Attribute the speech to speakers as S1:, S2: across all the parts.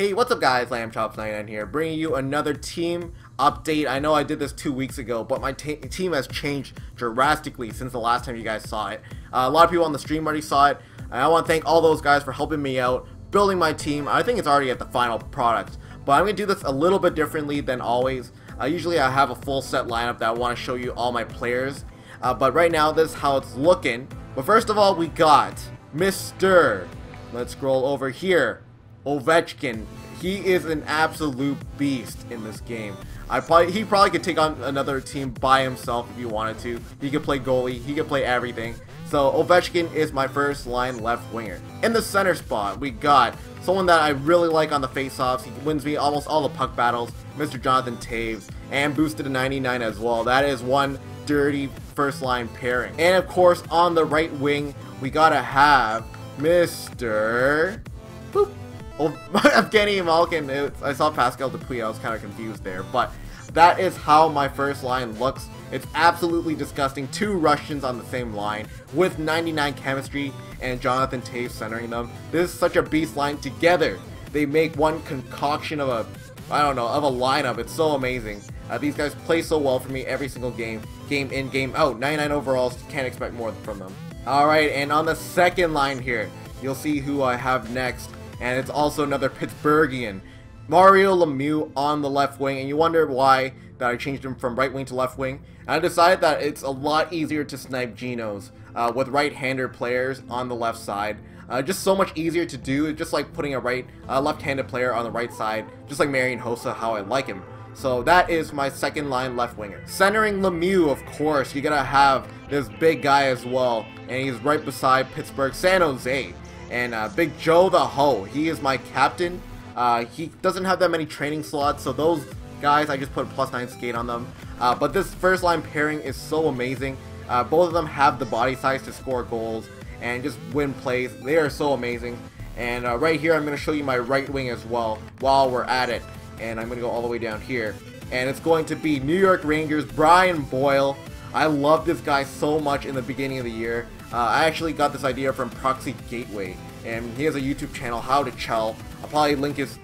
S1: Hey, what's up guys, LambChops99 here, bringing you another team update. I know I did this 2 weeks ago, but my team has changed drastically since the last time you guys saw it. A lot of people on the stream already saw it, and I want to thank all those guys for helping me out, building my team. I think it's already at the final product, but I'm going to do this a little bit differently than always. Usually I have a full set lineup that I want to show you all my players, but right now this is how it's looking. But first of all, we got Mr. Let's scroll over here. Ovechkin. He is an absolute beast in this game. He probably could take on another team by himself if he wanted to. He could play goalie. He could play everything. So Ovechkin is my first line left winger. In the center spot, we got someone that I really like on the faceoffs. He wins me almost all the puck battles, Mr. Jonathan Toews, and boosted to 99 as well. That is one dirty first line pairing. And of course, on the right wing, we gotta have Mr. Boop. Evgeny Malkin. I saw Pascal Dupuis. I was kind of confused there, but that is how my first line looks. It's absolutely disgusting. Two Russians on the same line with 99 chemistry and Jonathan Toews centering them. This is such a beast line together. They make one concoction of a lineup. It's so amazing. These guys play so well for me every single game in, game out. 99 overalls. Can't expect more from them. All right, and on the second line here, you'll see who I have next. And it's also another Pittsburghian, Mario Lemieux on the left wing. And you wonder why that I changed him from right wing to left wing. And I decided that it's a lot easier to snipe Genos with right-hander players on the left side. Just so much easier to do. It's just like putting a left-handed player on the right side, just like Marian Hossa, how I like him. So that is my second line left winger. Centering Lemieux, of course, you gotta have this big guy as well, and he's right beside Pittsburgh, San Jose. And Big Joe the Ho, he is my captain. He doesn't have that many training slots, so those guys, I just put a +9 skate on them. But this first line pairing is so amazing. Both of them have the body size to score goals and just win plays. They are so amazing. And right here, I'm going to show you my right wing as well while we're at it. And I'm going to go all the way down here. And it's going to be New York Rangers, Brian Boyle. I love this guy so much in the beginning of the year. I actually got this idea from Proxy Gateway, and he has a YouTube channel, How to Chell. I'll probably link his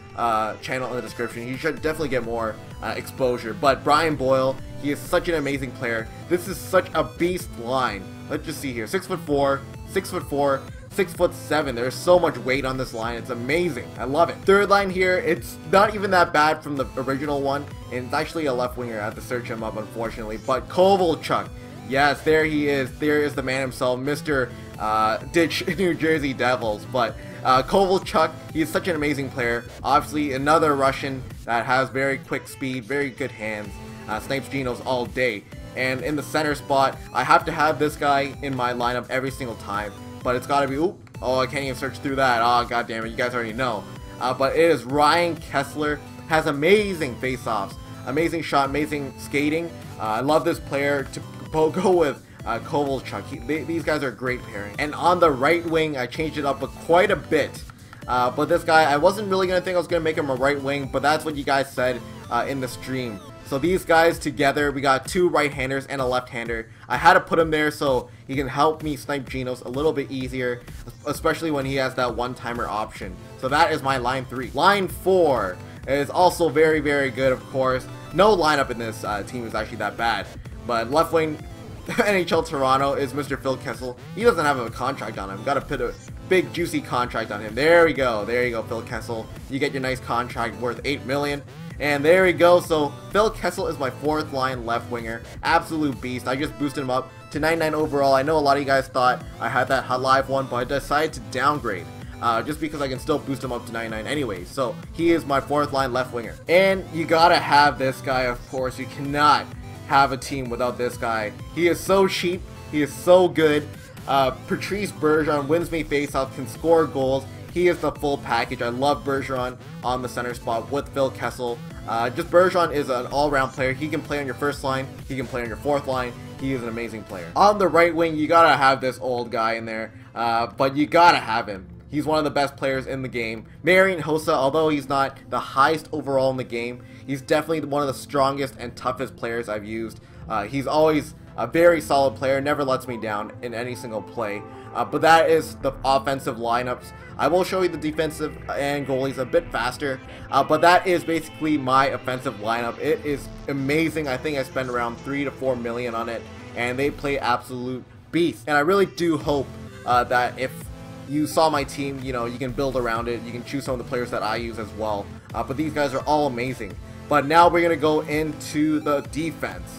S1: channel in the description. He should definitely get more exposure. But Brian Boyle, he is such an amazing player. This is such a beast line. Let's just see here. 6'4", 6'4", 6'7". There's so much weight on this line. It's amazing. I love it. Third line here, it's not even that bad from the original one. And it's actually a left winger. I have to search him up, unfortunately. But Kovalchuk. Yes, there he is. There is the man himself, Mr. Ditch New Jersey Devils. But Kovalchuk, he's such an amazing player. Obviously, another Russian that has very quick speed, very good hands. Snipes Genos all day. And in the center spot, I have to have this guy in my lineup every single time. But it's got to be, oh, I can't even search through that. Oh, god damn it, you guys already know. But it is Ryan Kessler. Has amazing face-offs, amazing shot, amazing skating. I love this player to go with Kovalchuk. These guys are a great pairing. And on the right wing, I changed it up quite a bit. But this guy, I wasn't really going to think I was going to make him a right wing, but that's what you guys said in the stream. So these guys together, we got two right-handers and a left-hander. I had to put him there so he can help me snipe Genos a little bit easier, especially when he has that one-timer option. So that is my line 3. Line 4 is also very, very good, of course. No lineup in this team is actually that bad. But left wing, NHL Toronto, is Mr. Phil Kessel. He doesn't have a contract on him. Got to put a big, juicy contract on him. There we go. There you go, Phil Kessel. You get your nice contract worth $8 million. And there we go. So Phil Kessel is my fourth line left winger. Absolute beast. I just boosted him up to 99 overall. I know a lot of you guys thought I had that live one, but I decided to downgrade. Just because I can still boost him up to 99 anyways. So he is my fourth line left winger. And you gotta have this guy, of course. You cannot have a team without this guy. He is so cheap. He is so good. Patrice Bergeron wins me faceoff, can score goals. He is the full package. I love Bergeron on the center spot with Phil Kessel. Just Bergeron is an all-around player. He can play on your first line. He can play on your fourth line. He is an amazing player. On the right wing, you gotta have this old guy in there. But you gotta have him. He's one of the best players in the game. Marian Hossa, although he's not the highest overall in the game, he's definitely one of the strongest and toughest players I've used. He's always A very solid player, never lets me down in any single play. But that is the offensive lineups. I will show you the defensive and goalies a bit faster, but that is basically my offensive lineup. It is amazing. I think I spent around 3 to 4 million on it, and they play absolute beast. And I really do hope that if you saw my team, you know, you can build around it. You can choose some of the players that I use as well. But these guys are all amazing. But now we're going to go into the defense.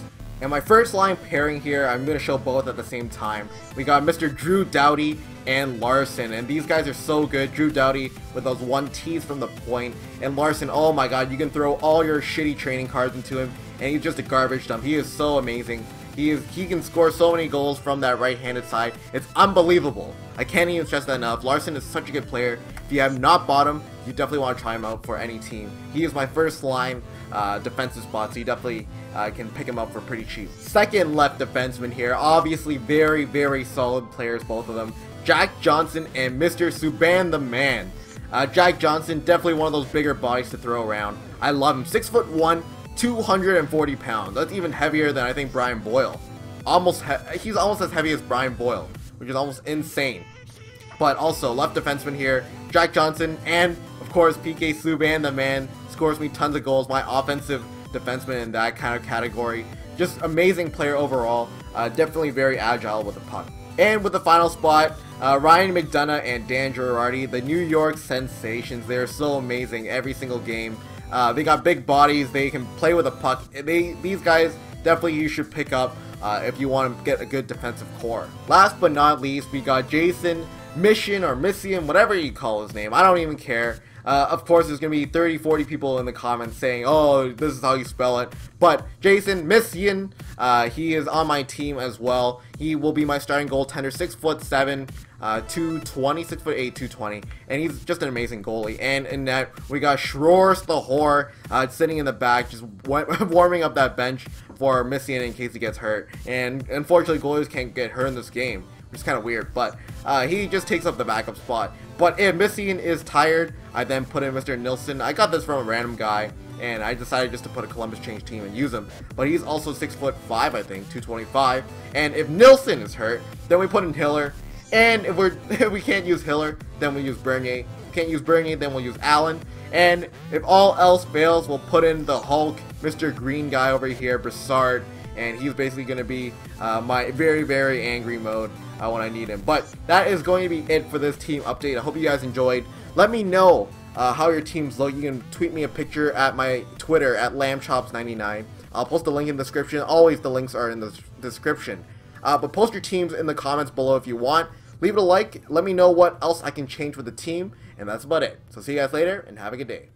S1: And my first line pairing here, I'm going to show both at the same time. We got Mr. Drew Doughty and Larson, and these guys are so good. Drew Doughty with those 1Ts from the point, and Larson, oh my god, you can throw all your shitty training cards into him, and he's just a garbage dump. He is so amazing. He can score so many goals from that right-handed side. It's unbelievable. I can't even stress that enough. Larson is such a good player. If you have not bought him, you definitely want to try him out for any team. He is my first line defensive spot, so you definitely can pick him up for pretty cheap. Second left defenseman here, obviously very, very solid players, both of them. Jack Johnson and Mr. Subban the Man. Jack Johnson, definitely one of those bigger bodies to throw around. I love him. 6'1", 240 pounds. That's even heavier than I think Brian Boyle. He's almost as heavy as Brian Boyle, which is almost insane. But also, left defenseman here, Jack Johnson, and of course PK Subban the Man scores me tons of goals. My offensive defenseman in that kind of category. Just amazing player overall. Definitely very agile with the puck. And with the final spot, Ryan McDonough and Dan Girardi, the New York Sensations. They're so amazing every single game. They got big bodies. They can play with a puck. These guys definitely you should pick up if you want to get a good defensive core. Last but not least, we got Jason Mission, whatever you call his name. I don't even care. Of course, there's going to be 30-40 people in the comments saying, oh, this is how you spell it. But Jason Mission, he is on my team as well. He will be my starting goaltender, 6'7", 220, 6'8", 220. And he's just an amazing goalie. And in net, we got Schwartz the Whore sitting in the back, just warming up that bench for Mission in case he gets hurt. And unfortunately, goalies can't get hurt in this game, which is kind of weird. But he just takes up the backup spot. But if Mission is tired, I then put in Mr. Nilsson. I got this from a random guy, and I decided just to put a Columbus Change team and use him. But he's also 6'5", I think, 225. And if Nilsson is hurt, then we put in Hiller. And if we can't use Hiller, then we use Bernier. If we can't use Bernier, then we'll use Allen. And if all else fails, we'll put in the Hulk, Mr. Green guy over here, Brassard. And he's basically going to be my very, very angry mode when I need him. But that is going to be it for this team update. I hope you guys enjoyed. Let me know how your teams look. You can tweet me a picture at my Twitter at lambchops99. I'll post the link in the description. Always the links are in the description. But post your teams in the comments below if you want. Leave it a like. Let me know what else I can change with the team. And that's about it. So see you guys later and have a good day.